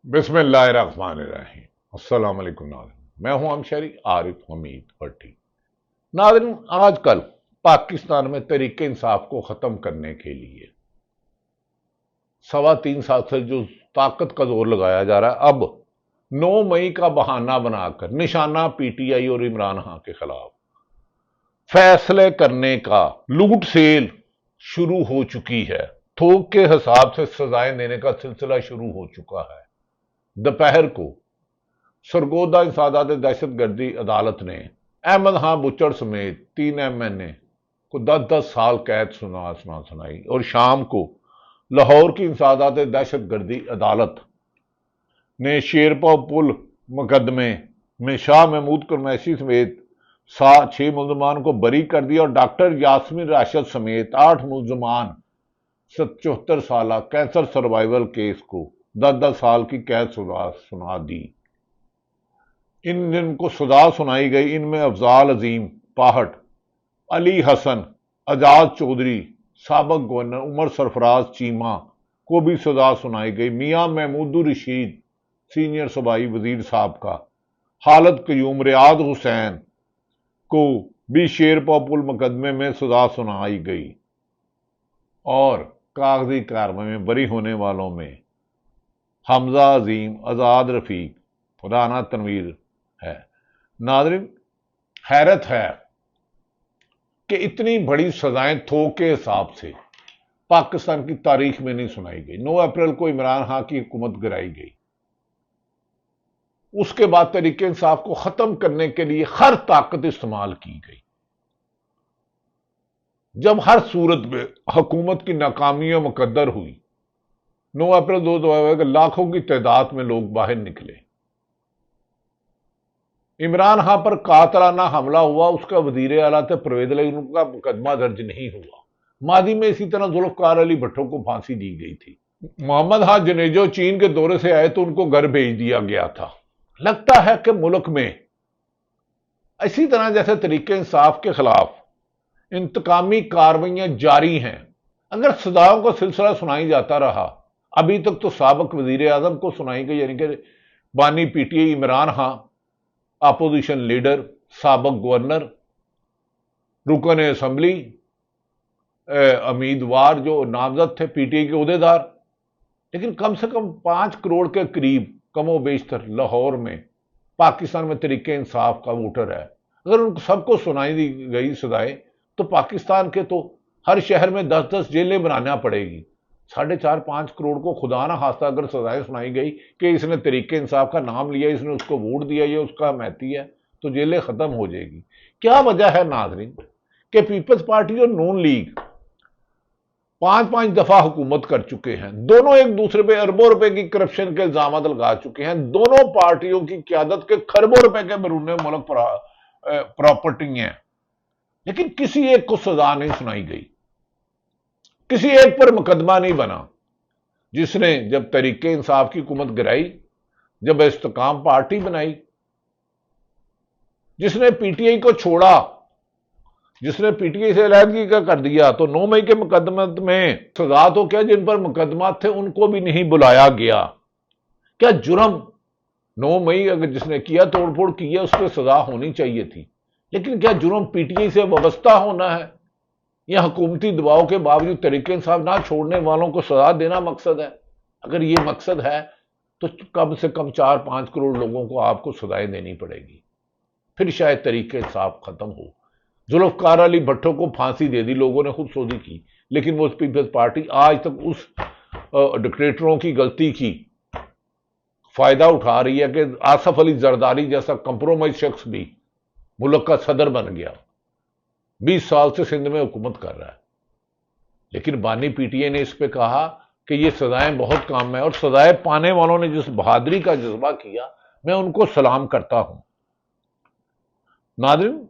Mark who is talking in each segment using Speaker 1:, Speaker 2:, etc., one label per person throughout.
Speaker 1: بسم اللہ الرحمن الرحیم۔ السلام علیکم ناظرین، میں ہوں ہمشہری عارف حمید بھٹی۔ ناظرین، آج کل پاکستان میں تحریک انصاف کو ختم کرنے کے لیے 3.25 سال سے جو طاقت کا زور لگایا جا رہا ہے، اب 9 مئی کا بہانہ بنا کر نشانہ پی ٹی آئی اور عمران خان کے خلاف فیصلے کرنے کا لوٹ سیل شروع ہو چکی ہے۔ تھوک کے حساب سے سزائیں دینے کا سلسلہ شروع ہو چکا ہے۔ دوپہر کو سرگودا انسداد دہشت گردی عدالت نے احمد خان بچڑ سمیت 3 MNA کو 10 سال قید سنائی اور شام کو لاہور کی انسداد دہشت گردی عدالت نے شیرپا پل مقدمے میں شاہ محمود قریشی سمیت 6 ملزمان کو بری کر دیا اور ڈاکٹر یاسمین راشد سمیت 8 ملزمان 74 سالہ کینسر سروائیول کیس کو 10 سال کی قید سنا دی۔ ان جن کو سزا سنائی گئی، ان میں افضال عظیم 62، علی حسن، اعجاز چودھری سابق گورنر، عمر سرفراز چیمہ کو بھی سزا سنائی گئی، میاں محمود الرشید سینئر صوبائی وزیر صاحب کا، خالد قیوم، ریاض حسین کو بھی شیرپا پل مقدمے میں سزا سنائی گئی اور کاغذی کارروائی میں بری ہونے والوں میں حمزہ عظیم، آزاد رفیق، رانا تنویر ہے۔ ناظرین، حیرت ہے کہ اتنی بڑی سزائیں تھوک کے حساب سے پاکستان کی تاریخ میں نہیں سنائی گئی۔ 9 اپریل کو عمران خان کی حکومت گرائی گئی، اس کے بعد تحریک انصاف کو ختم کرنے کے لیے ہر طاقت استعمال کی گئی۔ جب ہر صورت میں حکومت کی ناکامیوں مقدر ہوئی، 9 اپریل 2022 لاکھوں کی تعداد میں لوگ باہر نکلے۔ عمران خان پر قاتلانہ حملہ ہوا، اس کا وزیر اعلیٰ تھے پرویز، لیکن کا مقدمہ درج نہیں ہوا۔ ماضی میں اسی طرح ذوالفقار علی بھٹو کو پھانسی دی گئی تھی۔ محمد خان جنیجو چین کے دورے سے آئے تو ان کو گھر بھیج دیا گیا تھا۔ لگتا ہے کہ ملک میں اسی طرح جیسے تحریک انصاف کے خلاف انتقامی کارروائیاں جاری ہیں، اگر سزاؤں کا سلسلہ سنائی جاتا رہا، ابھی تک تو سابق وزیر اعظم کو سنائی گئی، یعنی کہ بانی P T I Imran Khan, opposition leader, سابق گورنر، رکن اسمبلی، امیدوار جو نامزد تھے پی ٹی آئی کے عہدیدار، لیکن کم سے کم 5 کروڑ کے قریب کم و بیشتر لاہور میں پاکستان میں تحریک انصاف کا ووٹر ہے۔ اگر ان سب کو سنائی دی گئی سزائیں تو پاکستان کے تو ہر شہر میں 10 جیلیں بنانا پڑے گی۔ 4.5-5 کروڑ کو خدا نہ خواستہ اگر سزائیں سنائی گئی کہ اس نے تحریک انصاف کا نام لیا، اس نے اس کو ووٹ دیا، یہ اس کا حمایتی ہے، تو جیلیں ختم ہو جائے گی۔ کیا وجہ ہے ناظرین کہ پیپلز پارٹی اور نون لیگ 5 دفعہ حکومت کر چکے ہیں، دونوں ایک دوسرے پہ اربوں روپے کی کرپشن کے الزامات لگا چکے ہیں، دونوں پارٹیوں کی قیادت کے خربوں روپے کے بیرون ملک پراپرٹی ہیں، لیکن کسی ایک کو سزا نہیں سنائی گئی، کسی ایک پر مقدمہ نہیں بنا۔ جس نے جب تحریک انصاف کی حکومت گرائی، جب استقام پارٹی بنائی، جس نے پی ٹی آئی کو چھوڑا، جس نے پی ٹی آئی سے علیحدگی کا کر دیا، تو 9 مئی کے مقدمات میں سزا تو کیا، جن پر مقدمات تھے ان کو بھی نہیں بلایا گیا۔ کیا جرم 9 مئی اگر جس نے کیا، توڑ پھوڑ کی ہے، اس پہ سزا ہونی چاہیے تھی، لیکن کیا جرم پی ٹی آئی سے وابستہ ہونا ہے یا حکومتی دباؤ کے باوجود تحریک انصاف نہ چھوڑنے والوں کو سزا دینا مقصد ہے؟ اگر یہ مقصد ہے تو کم سے کم 4-5 کروڑ لوگوں کو آپ کو سزائیں دینی پڑے گی، پھر شاید تحریک انصاف ختم ہو۔ ذوالفقار علی بھٹو کو پھانسی دے دی، لوگوں نے خود سوزی کی، لیکن وہ پیپلز پارٹی آج تک اس ڈکٹیٹروں کی غلطی کی فائدہ اٹھا رہی ہے کہ آصف علی زرداری جیسا کمپرومائز شخص بھی ملک کا صدر بن گیا، 20 سال سے سندھ میں حکومت کر رہا ہے، لیکن بانی پی ٹی آئی نے اس پہ کہا کہ یہ سزائیں بہت کم ہیں، اور سزائیں پانے والوں نے جس بہادری کا جذبہ کیا، میں ان کو سلام کرتا ہوں۔ ناظرین،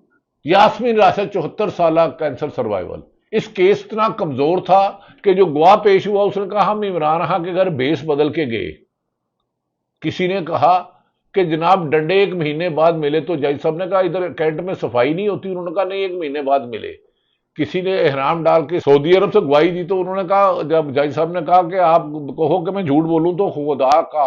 Speaker 1: یاسمین راشد 74 سالہ کینسر سروائیول، اس کیس اتنا کمزور تھا کہ جو گواہ پیش ہوا اس نے کہا ہم عمران خان کے گھر بیس بدل کے گئے۔ کسی نے کہا کہ جناب ڈنڈے 1 مہینے بعد ملے، تو جج صاحب نے کہا ادھر کینٹ میں صفائی نہیں ہوتی، انہوں نے کہا نہیں 1 مہینے بعد ملے۔ کسی نے احرام ڈال کے سعودی عرب سے گواہی دی، تو انہوں نے کہا، جب جج صاحب نے کہا کہ آپ کہو کہ میں جھوٹ بولوں تو خدا کا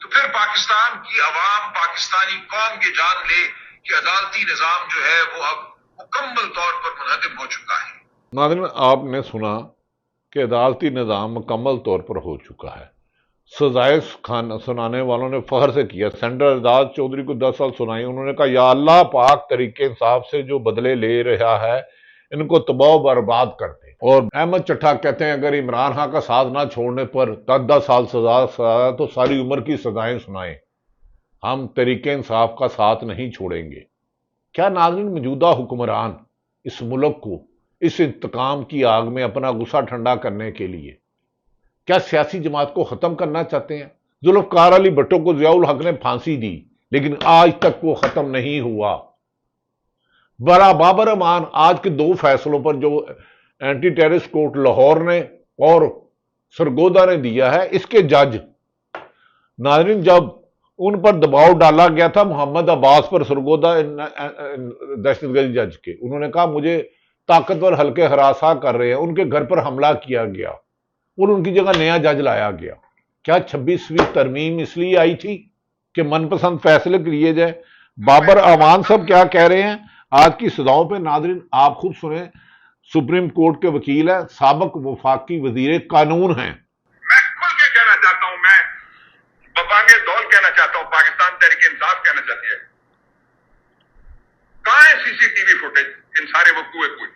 Speaker 2: تو پھر پاکستان کی عوام، پاکستانی قوم یہ جان لے کہ عدالتی نظام جو ہے وہ اب مکمل طور پر منہدم ہو چکا ہے۔
Speaker 1: ناظرین، آپ نے سنا کہ عدالتی نظام مکمل طور پر ہو چکا ہے۔ سزائے سنانے والوں نے فخر سے کیا۔ سینٹر اعجاز چودھری کو 10 سال سنائی، انہوں نے کہا یا اللہ پاک طریقے انصاف سے جو بدلے لے رہا ہے ان کو تباہ و برباد کر دے۔ اور احمد چٹھا کہتے ہیں اگر عمران خان کا ساتھ نہ چھوڑنے پر 10 سال سزا تو ساری عمر کی سزائیں سنائیں، ہم طریقے انصاف کا ساتھ نہیں چھوڑیں گے۔ کیا ناظرین موجودہ حکمران اس ملک کو اس انتقام کی آگ میں اپنا غصہ ٹھنڈا کرنے کے لیے کیا سیاسی جماعت کو ختم کرنا چاہتے ہیں؟ ذوالفقار علی بھٹو کو ضیاء الحق نے پھانسی دی لیکن آج تک وہ ختم نہیں ہوا۔ بابر امان آج کے 2 فیصلوں پر جو اینٹی ٹیررسٹ کورٹ لاہور نے اور سرگودا نے دیا ہے، اس کے جج ناظرین جب ان پر دباؤ ڈالا گیا تھا محمد عباس پر، سرگودا دہشت گردی جج کے، انہوں نے کہا مجھے طاقتور حلقے ہراساں کر رہے ہیں، ان کے گھر پر حملہ کیا گیا اور ان کی جگہ نیا جج لایا گیا۔ کیا 26ویں ترمیم اس لیے آئی تھی کہ من پسند فیصلے لیے جائے؟ بابر امان صاحب کیا کہہ رہے ہیں آج کی سزاؤں پہ؟ ناظرین آپ خود سنیں، سپریم کورٹ کے وکیل ہیں، سابق وفاقی وزیر قانون ہیں۔
Speaker 2: میں کھل کے کہنا چاہتا ہوں، میں ببانگ دول کہنا چاہتا ہوں، پاکستان تحریک انصاف کہنا چاہتی ہے، کہاں ہے CCTV فوٹیج ان سارے وقوع کوئی؟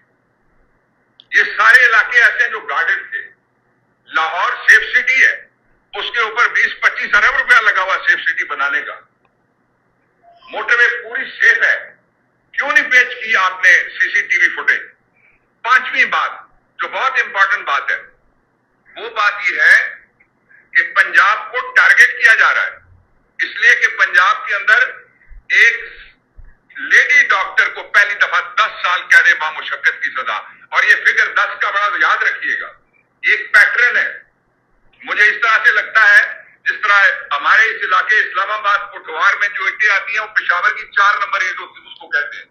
Speaker 2: یہ سارے علاقے ایسے ہیں جو گارڈن تھے۔ لاہور سیف سٹی ہے، اس کے اوپر 20-25 ارب روپیہ لگا ہوا سیف سٹی بنانے کا، موٹر وے پوری سیف ہے، کیوں نہیں پیش کی آپ نے CCTV فوٹیج؟ 5ویں بات جو بہت امپورٹنٹ بات ہے، وہ بات یہ ہے کہ پنجاب کو ٹارگٹ کیا جا رہا ہے، اس لیے کہ پنجاب کے اندر ایک لیڈی ڈاکٹر کو پہلی دفعہ 10 سال قید بامشقت کی سزا، اور یہ فگر 10 کا بڑا یاد رکھیے گا، ایک پیٹرن ہے۔ مجھے اس طرح سے لگتا ہے جس طرح ہمارے اس علاقے اسلام آباد پٹوار میں جو عیدیں آتی ہیں وہ پشاور کی 4 نمبر عید ہوتی ہے، اس کو کہتے ہیں۔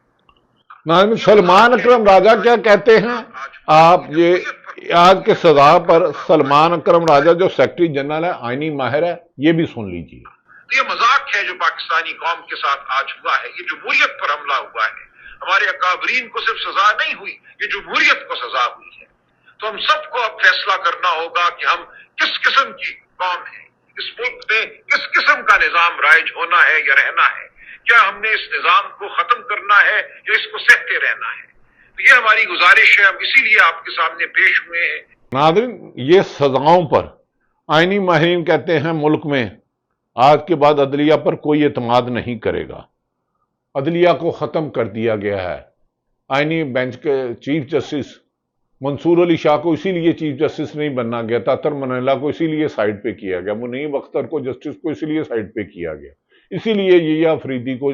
Speaker 1: سلمان اکرم راجہ کیا کہتے ہیں؟ آپ یہ آج کے سزا پر سلمان اکرم راجہ جو سیکرٹری جنرل ہے، آئینی ماہر ہے، یہ بھی سن لیجیے۔
Speaker 2: یہ مذاق ہے جو پاکستانی قوم کے ساتھ آج ہوا ہے، یہ جمہوریت پر حملہ ہوا ہے۔ ہمارے اکابرین کو صرف سزا نہیں ہوئی، یہ جمہوریت کو سزا ہوئی ہے۔ تو ہم سب کو اب فیصلہ کرنا ہوگا کہ ہم کس قسم کی قوم ہیں، اس ملک میں کس قسم کا نظام رائج ہونا ہے یا رہنا ہے، کیا ہم نے اس نظام کو ختم کرنا ہے یا اس کو سہتے رہنا ہے؟ تو یہ ہماری گزارش ہے، ہم اسی لیے آپ کے سامنے پیش ہوئے ہیں۔
Speaker 1: ناظرین یہ سزاؤں پر آئینی ماہرین کہتے ہیں ملک میں آج کے بعد عدلیہ پر کوئی اعتماد نہیں کرے گا، عدلیہ کو ختم کر دیا گیا ہے۔ آئینی بینچ کے چیف جسٹس منصور علی شاہ کو اسی لیے چیف جسٹس نہیں بننا گیا، تاطر منیلا کو اسی لیے سائڈ پہ کیا گیا، منیب اختر کو جسٹس کو اسی لیے سائڈ پہ کیا گیا، اسی لیے یحییٰ فریدی کو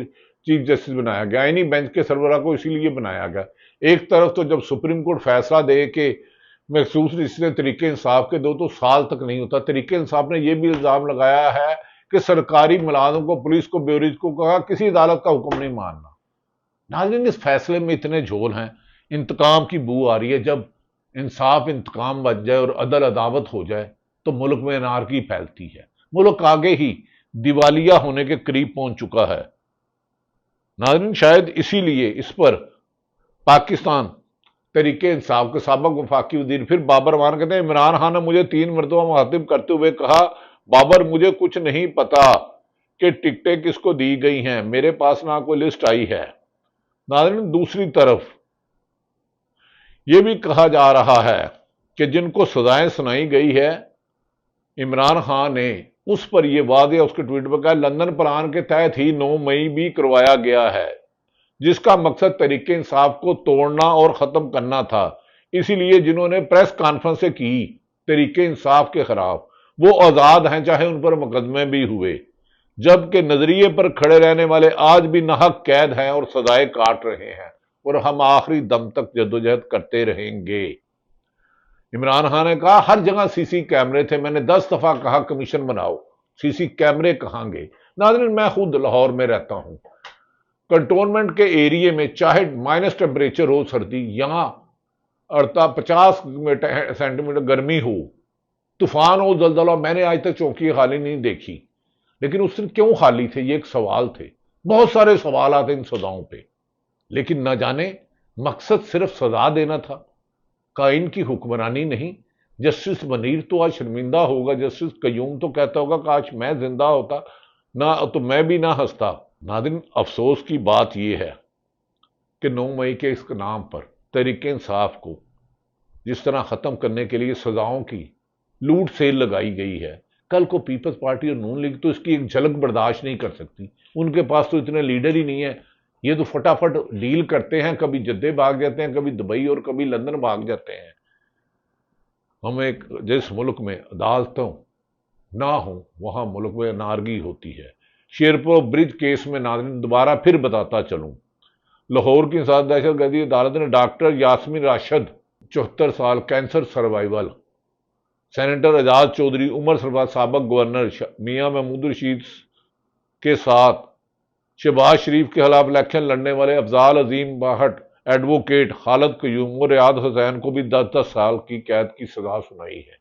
Speaker 1: چیف جسٹس بنایا گیا، آئینی بینچ کے سربراہ کو اسی لیے بنایا گیا۔ ایک طرف تو جب سپریم کورٹ فیصلہ دے کہ مخصوص رشتے طریقے انصاف کے دو تو سال تک نہیں ہوتا، طریقے انصاف نے یہ بھی الزام لگایا ہے کہ سرکاری ملازموں کو، پولیس کو، بیوریج کو کہا کسی عدالت کا حکم نہیں ماننا۔ ناظرین اس فیصلے میں اتنے جھول ہیں، انتقام کی بو آ رہی ہے۔ جب انصاف انتقام بچ جائے اور عدل عدالت ہو جائے تو ملک میں انارکی پھیلتی ہے، ملک آگے ہی دیوالیہ ہونے کے قریب پہنچ چکا ہے۔ ناظرین شاید اسی لیے اس پر پاکستان طریقے انصاف کے سابق وفاقی وزیر پھر بابر امان کہتے ہیں عمران خان نے مجھے 3 مرتبہ مخاطب کرتے ہوئے کہا بابر مجھے کچھ نہیں پتا کہ ٹکٹیں کس کو دی گئی ہیں، میرے پاس نہ کوئی لسٹ آئی ہے۔ ناظرین دوسری طرف یہ بھی کہا جا رہا ہے کہ جن کو سزائیں سنائی گئی ہے عمران خان نے اس پر یہ واضح اس کے ٹویٹ پر کہا لندن پلان کے تحت ہی 9 مئی بھی کروایا گیا ہے، جس کا مقصد طریقے انصاف کو توڑنا اور ختم کرنا تھا۔ اسی لیے جنہوں نے پریس کانفرنسیں کی طریقے انصاف کے خلاف وہ آزاد ہیں، چاہے ان پر مقدمے بھی ہوئے، جبکہ نظریے پر کھڑے رہنے والے آج بھی ناحق قید ہیں اور سزائیں کاٹ رہے ہیں، اور ہم آخری دم تک جدوجہد کرتے رہیں گے۔ عمران خان نے کہا ہر جگہ CC کیمرے تھے، میں نے 10 دفعہ کہا کمیشن بناؤ، CC کیمرے کہاں گے؟ ناظرین میں خود لاہور میں رہتا ہوں، کنٹونمنٹ کے ایریے میں چاہے مائنس ٹیمپریچر ہو سردی، یہاں 50 سینٹی میٹر گرمی ہو، طوفان ہو، زلزلہ، میں نے آج تک چوکی خالی نہیں دیکھی۔ لیکن اس دن کیوں خالی تھے؟ یہ ایک سوال تھے، بہت سارے سوال آتے ان سزاؤں پہ، لیکن نہ جانے مقصد صرف سزا دینا تھا، کائن کی حکمرانی نہیں۔ جسٹس منیر تو آج شرمندہ ہوگا، جسٹس قیوم تو کہتا ہوگا کاش میں زندہ ہوتا نہ تو میں بھی نہ ہنستا۔ ناظرین، افسوس کی بات یہ ہے کہ 9 مئی کے اس نام پر تحریک انصاف کو جس طرح ختم کرنے کے لیے سزاؤں کی لوٹ سیل لگائی گئی ہے، کل کو پیپلز پارٹی اور نون لیگ تو اس کی ایک جھلک برداشت نہیں کر سکتی۔ ان کے پاس تو اتنے لیڈر ہی نہیں ہے، یہ تو فٹافٹ ڈیل کرتے ہیں، کبھی جدے بھاگ جاتے ہیں، کبھی دبئی اور کبھی لندن بھاگ جاتے ہیں۔ ہم ایک جس ملک میں عدالتوں نہ ہوں وہاں ملک میں نارگی ہوتی ہے۔ شیرپور برج کیس میں ناظرین دوبارہ پھر بتاتا چلوں، لاہور کی انسداد دہشت گردی عدالت نے ڈاکٹر یاسمین راشد 74 سال کینسر سروائیول، سینیٹر اعجاز چودھری عمر سرفراز سابق گورنر میاں محمود رشید کے ساتھ شہباز شریف کے خلاف الیکشن لڑنے والے افضال عظیم باہٹ، ایڈوکیٹ خالد قیوم اور ریاض حسین کو بھی 10 سال کی قید کی سزا سنائی ہے۔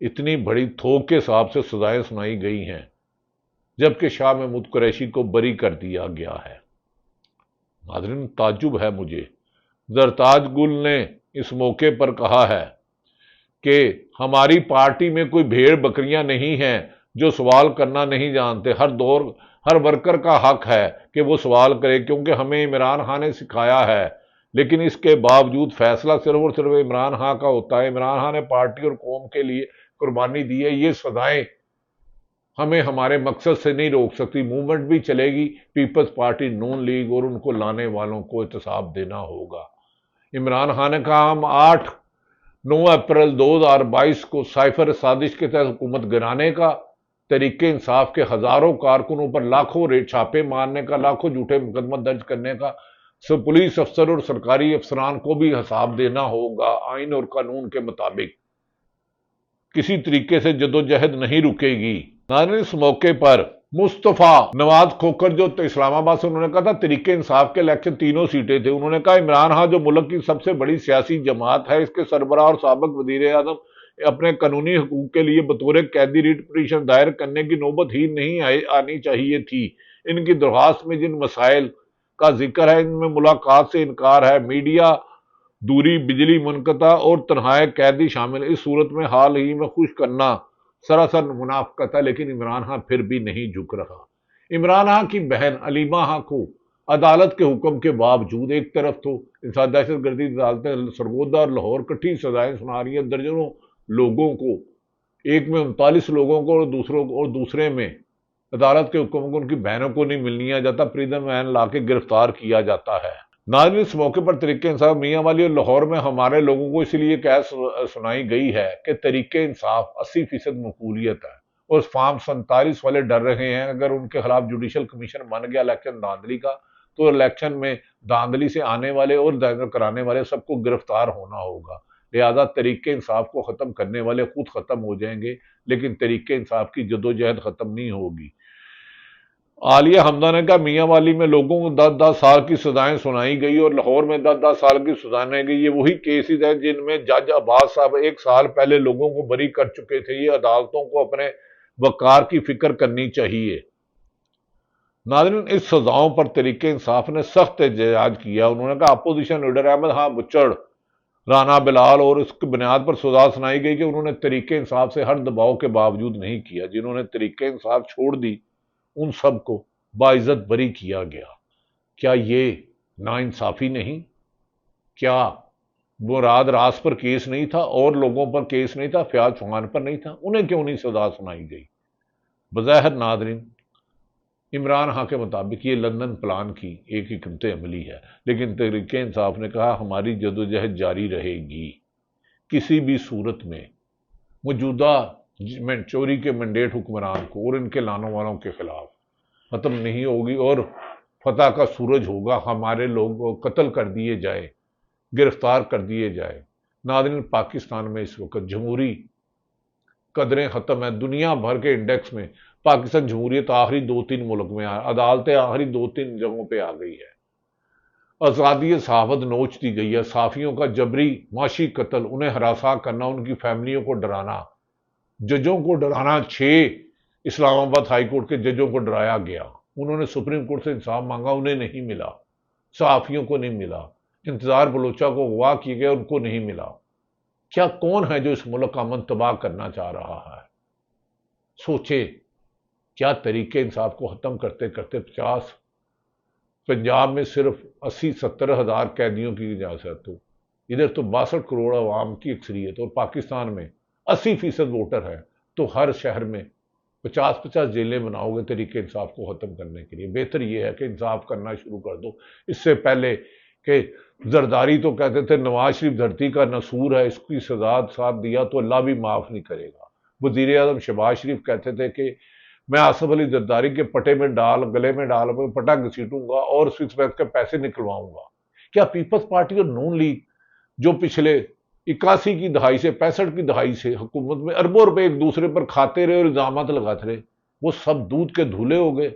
Speaker 1: اتنی بڑی تھوک کے حساب سے سزائیں سنائی گئی ہیں، جبکہ شاہ محمود قریشی کو بری کر دیا گیا ہے۔ ناظرین، تعجب ہے مجھے، زرتاج گل نے اس موقع پر کہا ہے کہ ہماری پارٹی میں کوئی بھیڑ بکریاں نہیں ہیں جو سوال کرنا نہیں جانتے۔ ہر ورکر کا حق ہے کہ وہ سوال کرے، کیونکہ ہمیں عمران خان نے سکھایا ہے، لیکن اس کے باوجود فیصلہ صرف اور صرف عمران خان کا ہوتا ہے۔ عمران خان نے پارٹی اور قوم کے لیے قربانی دی ہے، یہ سزائیں ہمیں ہمارے مقصد سے نہیں روک سکتی۔ موومنٹ بھی چلے گی، پیپلز پارٹی، نون لیگ اور ان کو لانے والوں کو احتساب دینا ہوگا۔ عمران خان نے کہا ہم 9 اپریل 2022 کو سائفر سازش کے تحت حکومت گرانے کا، تحریک انصاف کے ہزاروں کارکنوں پر لاکھوں چھاپے مارنے کا، لاکھوں جھوٹے مقدمہ درج کرنے کا، پولیس افسر اور سرکاری افسران کو بھی حساب دینا ہوگا۔ آئین اور قانون کے مطابق کسی طریقے سے جدوجہد نہیں رکے گی۔ ناظرین، اس موقع پر مصطفیٰ نواز کھوکھر جو اسلام آباد سے، انہوں نے کہا تھا تحریک انصاف کے الیکشن 3 سیٹیں تھے۔ انہوں نے کہا عمران خان جو ملک کی سب سے بڑی سیاسی جماعت ہے، اس کے سربراہ اور سابق وزیر اعظم اپنے قانونی حقوق کے لیے بطور قیدی ریٹ پٹیشن دائر کرنے کی نوبت ہی نہیں آنی چاہیے تھی۔ ان کی درخواست میں جن مسائل کا ذکر ہے، ان میں ملاقات سے انکار ہے، میڈیا دوری، بجلی منقطع اور تنہائے قیدی شامل۔ اس صورت میں حال ہی میں خوش کرنا سراسر منافقت ہے، لیکن عمران خان پھر بھی نہیں جھک رہا۔ عمران خان کی بہن علیمہ خان کو عدالت کے حکم کے باوجود ایک طرف تو انسداد دہشت گردی عدالتیں سرگودا اور لاہور کٹھی سزائیں سنا رہی ہیں درجنوں لوگوں کو، ایک میں 39 لوگوں کو اور دوسرے میں عدالت کے حکم کو ان کی بہنوں کو نہیں ملنیا جاتا، پریزن وین لا کے گرفتار کیا جاتا ہے۔ ناظرین، اس موقع پر تحریک انصاف میاں والی اور لاہور میں ہمارے لوگوں کو اس لیے قید سنائی گئی ہے کہ تحریک انصاف 80% مقبولیت ہے، اور فارم 47 والے ڈر رہے ہیں اگر ان کے خلاف جوڈیشل کمیشن بن گیا الیکشن دھاندلی کا، تو الیکشن میں دھاندلی سے آنے والے اور کرانے والے سب کو گرفتار ہونا ہوگا۔ لہذا تحریک انصاف کو ختم کرنے والے خود ختم ہو جائیں گے، لیکن تحریک انصاف کی جدوجہد ختم نہیں ہوگی۔ عالیہ حمدہ نے کہا میاں والی میں لوگوں کو 10 سال کی سزائیں سنائی گئی اور لاہور میں 10 سال کی سزائیں گئی۔ یہ وہی کیسز ہیں جن میں جج عباس صاحب 1 سال پہلے لوگوں کو بری کر چکے تھے۔ یہ عدالتوں کو اپنے وقار کی فکر کرنی چاہیے۔ ناظرین، اس سزاؤں پر تحریک انصاف نے سخت احتجاج کیا۔ انہوں نے کہا اپوزیشن لیڈر احمد خان بچڑ، رانا بلال اور اس کی بنیاد پر سزا سنائی گئی کہ انہوں نے تحریک انصاف سے ہر دباؤ کے باوجود نہیں کیا۔ جنہوں نے تحریک انصاف چھوڑ دی ان سب کو باعزت بری کیا گیا۔ کیا یہ ناانصافی نہیں؟ کیا مراد راز پر کیس نہیں تھا اور لوگوں پر کیس نہیں تھا، فیاض چوہان پر نہیں تھا؟ انہیں کیوں نہیں سزا سنائی گئی؟ بظاہر ناظرین، عمران خان کے مطابق یہ لندن پلان کی ایک حکمت عملی ہے، لیکن تحریک انصاف نے کہا ہماری جدوجہد جاری رہے گی، کسی بھی صورت میں موجودہ چوری کے مینڈیٹ حکمران کو اور ان کے لانے والوں کے خلاف ختم نہیں ہوگی، اور فتح کا سورج ہوگا، ہمارے لوگ قتل کر دیے جائے، گرفتار کر دیے جائے۔ ناظرین، پاکستان میں اس وقت جمہوری قدریں ختم ہیں۔ دنیا بھر کے انڈیکس میں پاکستان جمہوریت آخری 2-3 ملک میں عدالتیں آخری 2-3 جگہوں پہ آ گئی ہے۔ آزادی صحافت نوچ دی گئی ہے، صحافیوں کا جبری معاشی قتل، انہیں ہراساں کرنا، ان کی فیملیوں کو ڈرانا، ججوں کو ڈرانا، 6 اسلام آباد ہائی کورٹ کے ججوں کو ڈرایا گیا، انہوں نے سپریم کورٹ سے انصاف مانگا، انہیں نہیں ملا، صحافیوں کو نہیں ملا، انتظار بلوچا کو اغوا کیے گئے، ان کو نہیں ملا۔ کیا کون ہے جو اس ملک کا امن تباہ کرنا چاہ رہا ہے؟ سوچے، کیا طریقے انصاف کو ختم کرتے کرتے پنجاب میں صرف 80-70 ہزار قیدیوں کی اجازت ہو، ادھر تو 62 کروڑ عوام کی اکثریت، اور پاکستان میں 80% ووٹر ہے، تو ہر شہر میں 50-50 جیلیں بناؤ گے طریقے انصاف کو ختم کرنے کے لیے؟ بہتر یہ ہے کہ انصاف کرنا شروع کر دو۔ اس سے پہلے کہ زرداری تو کہتے تھے نواز شریف دھرتی کا نسور ہے، اس کی سزا ساتھ دیا تو اللہ بھی معاف نہیں کرے گا۔ وزیر اعظم شہباز شریف کہتے تھے کہ میں آصف علی زرداری کے پٹے میں گلے میں ڈال پٹا گھسیٹوں گا اور سوئس بینک کے پیسے نکلواؤں گا۔ کیا پیپلز پارٹی اور نون لیگ جو پچھلے 81 کی دہائی سے 65 کی دہائی سے حکومت میں اربوں روپے ایک دوسرے پر کھاتے رہے اور الزامات لگاتے رہے، وہ سب دودھ کے دھولے ہو گئے؟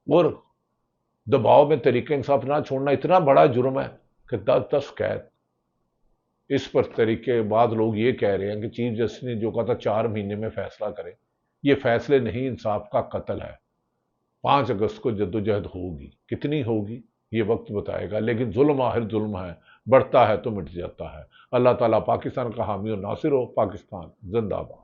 Speaker 1: اور دباؤ میں طریقہ انصاف نہ چھوڑنا اتنا بڑا جرم ہے کہ 10 قید۔ اس پر طریقے بعد لوگ یہ کہہ رہے ہیں کہ چیف جسٹس نے جو کہا تھا 4 مہینے میں فیصلہ کرے، یہ فیصلے نہیں، انصاف کا قتل ہے۔ 5 اگست کو جدوجہد ہوگی، کتنی ہوگی یہ وقت بتائے گا، لیکن ظلم آخر ظلم ہے، بڑھتا ہے تو مٹ جاتا ہے۔ اللہ تعالیٰ پاکستان کا حامی اور ناصر ہو۔ پاکستان زندہ باد۔